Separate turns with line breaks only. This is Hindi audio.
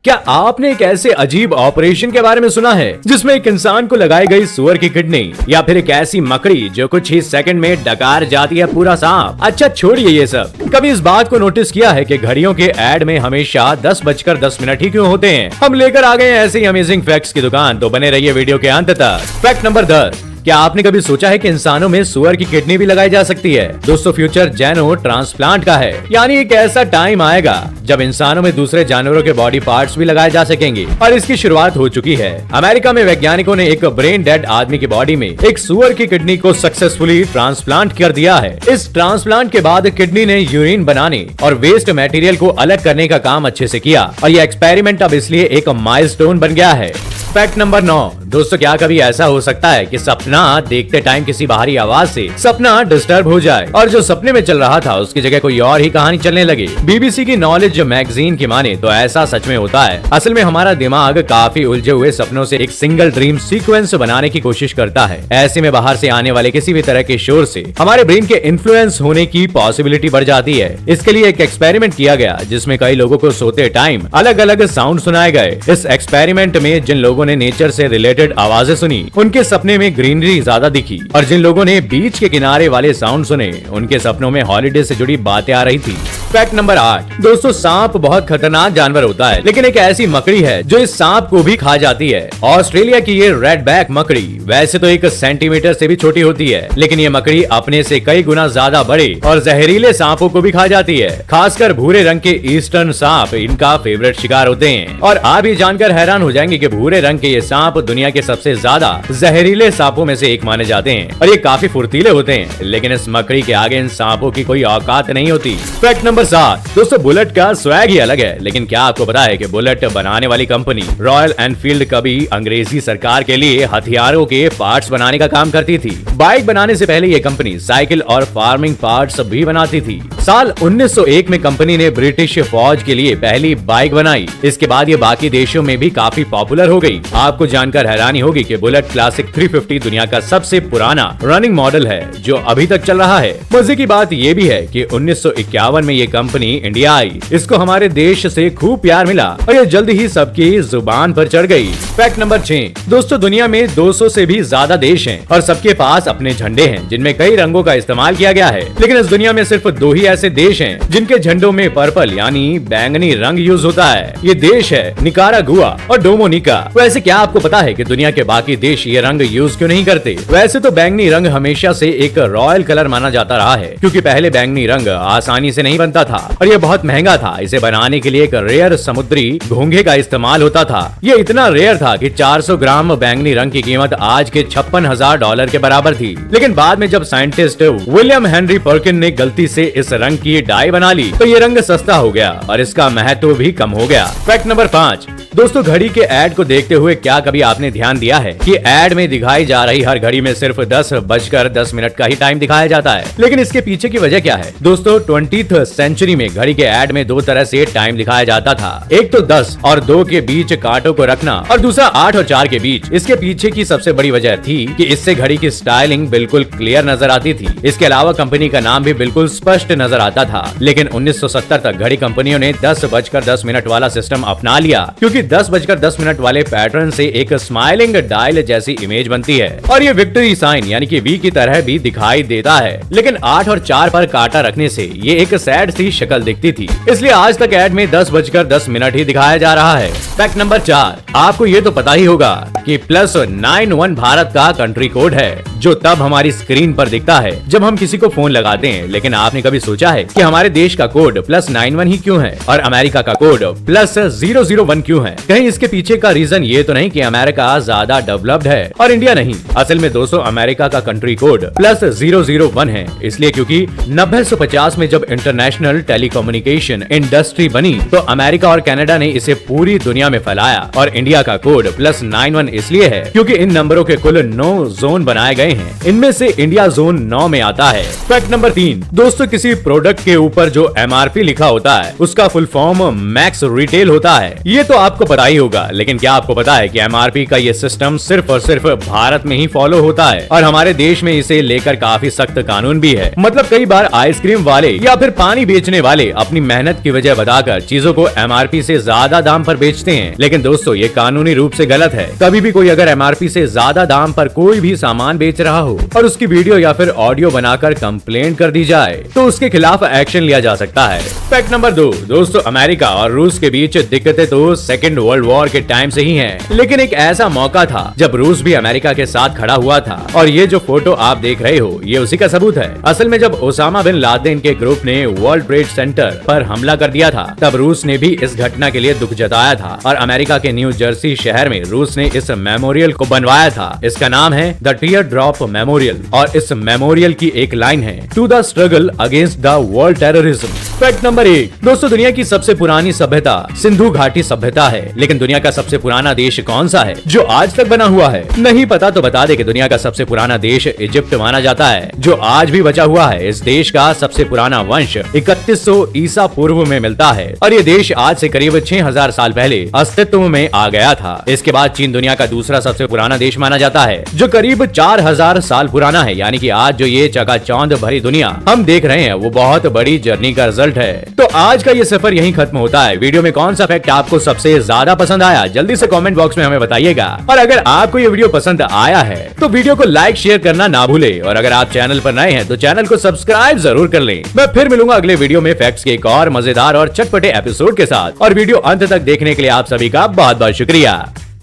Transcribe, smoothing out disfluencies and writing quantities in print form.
क्या आपने एक ऐसे अजीब ऑपरेशन के बारे में सुना है जिसमें एक इंसान को लगाई गई सुअर की किडनी, या फिर एक ऐसी मकड़ी जो कुछ ही सेकंड में डकार जाती है पूरा सांप? अच्छा छोड़िए ये सब। कभी इस बात को नोटिस किया है कि घड़ियों के ऐड में हमेशा 10:10 ही क्यों होते हैं? हम लेकर आ गए हैं ऐसे ही अमेजिंग फैक्ट्स की दुकान, तो बने रहिए वीडियो के अंत तक। Fact number 10। क्या आपने कभी सोचा है कि इंसानों में सुअर की किडनी भी लगाई जा सकती है? दोस्तों, फ्यूचर जेनो ट्रांसप्लांट का है, यानी एक ऐसा टाइम आएगा जब इंसानों में दूसरे जानवरों के बॉडी पार्ट्स भी लगाए जा सकेंगे, और इसकी शुरुआत हो चुकी है। अमेरिका में वैज्ञानिकों ने एक ब्रेन डेड आदमी की बॉडी में एक सुअर की किडनी को सक्सेसफुली ट्रांसप्लांट कर दिया है। इस ट्रांसप्लांट के बाद किडनी ने यूरिन बनाने और वेस्ट मटेरियल को अलग करने का काम अच्छे से किया, और यह एक्सपेरिमेंट अब इसलिए एक माइलस्टोन बन गया है। Fact number 9। दोस्तों, क्या कभी ऐसा हो सकता है कि सपना देखते टाइम किसी बाहरी आवाज से सपना डिस्टर्ब हो जाए और जो सपने में चल रहा था उसकी जगह कोई और ही कहानी चलने लगे? बीबीसी की नॉलेज मैगजीन की माने तो ऐसा सच में होता है। असल में हमारा दिमाग काफी उलझे हुए सपनों से एक सिंगल ड्रीम सीक्वेंस बनाने की कोशिश करता है। ऐसे में बाहर से आने वाले किसी भी तरह के शोर से हमारे ब्रेन के इन्फ्लुएंस होने की पॉसिबिलिटी बढ़ जाती है। इसके लिए एक एक्सपेरिमेंट किया गया जिसमें कई लोगों को सोते टाइम अलग अलग साउंड सुनाए गए। इस एक्सपेरिमेंट में जिन लोगों ने नेचर से रिलेटेड आवाजें सुनी उनके सपने में ग्रीनरी ज्यादा दिखी, और जिन लोगों ने बीच के किनारे वाले साउंड सुने उनके सपनों में हॉलिडे से जुड़ी बातें आ रही थी। Fact number 8। दोस्तों, सांप बहुत खतरनाक जानवर होता है, लेकिन एक ऐसी मकड़ी है जो इस सांप को भी खा जाती है। ऑस्ट्रेलिया की ये रेड बैक मकड़ी वैसे तो 1 सेंटीमीटर से भी छोटी होती है, लेकिन ये मकड़ी अपने से कई गुना ज्यादा बड़े और जहरीले सांपों को भी खा जाती है। खासकर भूरे रंग के ईस्टर्न सांप इनका फेवरेट शिकार होते हैं। और आप ये जानकर हैरान हो जाएंगे कि भूरे रंग के ये सांप दुनिया के सबसे ज्यादा जहरीले सांपों में से एक माने जाते हैं, और ये काफी फुर्तीले होते हैं, लेकिन इस मकड़ी के आगे इन सांपों की कोई औकात नहीं होती। Fact number 7। दोस्तों, बुलेट का स्वैग ही अलग है, लेकिन क्या आपको पता है कि बुलेट बनाने वाली कंपनी रॉयल एनफील्ड कभी अंग्रेजी सरकार के लिए हथियारों के पार्ट्स बनाने का काम करती थी। बाइक बनाने से पहले ये कंपनी साइकिल और फार्मिंग पार्ट्स भी बनाती थी। साल 1901 में कंपनी ने ब्रिटिश फौज के लिए पहली बाइक बनाई। इसके बाद ये बाकी देशों में भी काफी पॉपुलर हो गई। आपको जानकर हैरानी होगी कि बुलेट क्लासिक 350 दुनिया का सबसे पुराना रनिंग मॉडल है जो अभी तक चल रहा है। मजे की बात ये भी है कि 1951 में ये कंपनी इंडिया आई। इसको हमारे देश से खूब प्यार मिला और ये जल्द ही सबकी जुबान पर चढ़ गई। Fact number 6। दोस्तों, दुनिया में 200 से भी ज्यादा देश हैं और सबके पास अपने झंडे हैं जिनमें कई रंगों का इस्तेमाल किया गया है, लेकिन इस दुनिया में सिर्फ 2 ही ऐसे देश हैं जिनके झंडों में पर्पल यानी बैंगनी रंग यूज होता है। ये देश है निकारागुआ और डोमिनिका। वैसे क्या आपको पता है कि दुनिया के बाकी देश ये रंग यूज क्यों नहीं करते? वैसे तो बैंगनी रंग हमेशा से एक रॉयल कलर माना जाता रहा है, क्योंकि पहले बैंगनी रंग आसानी से नहीं बनता था और ये बहुत महंगा था। इसे बनाने के लिए एक रेयर समुद्री घोंघे का इस्तेमाल होता था। ये इतना रेयर था कि 400 ग्राम बैंगनी रंग की कीमत आज के $56,000 के बराबर थी। लेकिन बाद में जब साइंटिस्ट विलियम हेनरी पर्किन ने गलती से इस रंग की डाई बना ली तो ये रंग सस्ता हो गया और इसका महत्व भी कम हो गया। Fact number 5। दोस्तों, घड़ी के ऐड को देखते हुए क्या कभी आपने ध्यान दिया है कि ऐड में दिखाई जा रही हर घड़ी में सिर्फ 10:10 का ही टाइम दिखाया जाता है, लेकिन इसके पीछे की वजह क्या है? दोस्तों, 20th सेंचुरी में घड़ी के ऐड में 2 तरह से टाइम दिखाया जाता था। एक तो 10 और 2 के बीच कांटों को रखना, और दूसरा 8 और 4 के बीच। इसके पीछे की सबसे बड़ी वजह थी कि इससे घड़ी की स्टाइलिंग बिल्कुल क्लियर नजर आती थी। इसके अलावा कंपनी का नाम भी बिल्कुल स्पष्ट नजर आता था। लेकिन 1970 तक घड़ी कंपनियों ने 10:10 वाला सिस्टम अपना लिया, क्योंकि 10:10 वाले पैटर्न से एक स्माइलिंग डायल जैसी इमेज बनती है और ये विक्ट्री साइन यानी कि वी की तरह भी दिखाई देता है। लेकिन 8 और 4 पर कांटा रखने से ये एक सैड सी शक्ल दिखती थी, इसलिए आज तक ऐड में 10:10 ही दिखाया जा रहा है। Fact number 4। आपको ये तो पता ही होगा कि +91 भारत का कंट्री कोड है, जो तब हमारी स्क्रीन पर दिखता है जब हम किसी को फोन लगाते हैं। लेकिन आपने कभी सोचा है कि हमारे देश का कोड +91 ही क्यों है और अमेरिका का कोड +001 क्यों है? कहीं इसके पीछे का रीजन ये तो नहीं कि अमेरिका ज्यादा डेवलप्ड है और इंडिया नहीं? असल में दोस्तों, अमेरिका का कंट्री कोड +001 है इसलिए क्योंकि 1950 में जब इंटरनेशनल टेलीकम्युनिकेशन इंडस्ट्री बनी तो अमेरिका और कनाडा ने इसे पूरी दुनिया में फैलाया, और इंडिया का कोड +91 इसलिए है क्योंकि इन नंबरों के कुल 9 जोन बनाए गए हैं। इनमें से इंडिया जोन 9 में आता है। फैक्ट नंबर 3, दोस्तों किसी प्रोडक्ट के ऊपर जो MRP लिखा होता है उसका फुल फॉर्म मैक्स रिटेल होता है। ये तो आपको पता ही होगा, लेकिन क्या आपको पता है कि MRP का ये सिस्टम सिर्फ और सिर्फ भारत में ही फॉलो होता है और हमारे देश में इसे लेकर काफी सख्त कानून भी है। मतलब कई बार आइसक्रीम वाले या फिर पानी बेचने वाले अपनी मेहनत की वजह बताकर चीजों को MRP से ज्यादा दाम पर बेचते हैं, लेकिन दोस्तों ये कानूनी रूप से गलत है। कभी भी कोई अगर MRP से ज्यादा दाम पर कोई भी सामान बेच रहा हो और उसकी वीडियो या फिर ऑडियो बनाकर कंप्लेंट कर दी जाए तो उसके खिलाफ एक्शन लिया जा सकता है। फैक्ट नंबर 2, दोस्तों अमेरिका और रूस के बीच दिक्कतें तो सेकेंड वर्ल्ड वॉर के टाइम से ही हैं, लेकिन एक ऐसा मौका था जब रूस भी अमेरिका के साथ खड़ा हुआ था और ये जो फोटो आप देख रहे हो ये उसी का सबूत है। असल में जब ओसामा बिन लादेन के ग्रुप ने वर्ल्ड ट्रेड सेंटर पर हमला कर दिया था तब रूस ने भी इस घटना के लिए दुख जताया था और अमेरिका के न्यू जर्सी शहर में रूस ने इस मेमोरियल को बनवाया था। इसका नाम है द टीयर ड्रॉप मेमोरियल और इस मेमोरियल की एक लाइन है, to the struggle against the world terrorism. Fact number 1, दोस्तों दुनिया की सबसे पुरानी सभ्यता सिंधु घाटी सभ्यता है, लेकिन दुनिया का सबसे पुराना देश कौन सा है जो आज तक बना हुआ है? नहीं पता तो बता दे कि दुनिया का सबसे पुराना देश इजिप्ट माना जाता है जो आज भी बचा हुआ है। इस देश का सबसे पुराना वंश 3100 ईसा पूर्व में मिलता है और ये देश आज से करीब 6000 साल पहले अस्तित्व में आ गया था। इसके बाद चीन दुनिया का दूसरा सबसे पुराना देश माना जाता है जो करीब 4000 साल पुराना है, यानी कि आज जो ये चकाचौंध भरी दुनिया हम देख रहे हैं वो बहुत बड़ी जर्नी का रिजल्ट है। तो आज का ये सफर यहीं खत्म होता है। वीडियो में कौन सा फैक्ट आपको सबसे ज्यादा पसंद आया जल्दी से कमेंट बॉक्स में हमें बताइएगा और अगर आपको ये वीडियो पसंद आया है तो वीडियो को लाइक शेयर करना ना भूले और अगर आप चैनल पर नए हैं तो चैनल को सब्सक्राइब जरूर कर लें। मैं फिर मिलूंगा अगले वीडियो में फैक्ट्स के एक और मजेदार और चटपटे एपिसोड के साथ और वीडियो अंत तक देखने के लिए आप सभी का बहुत बहुत शुक्रिया।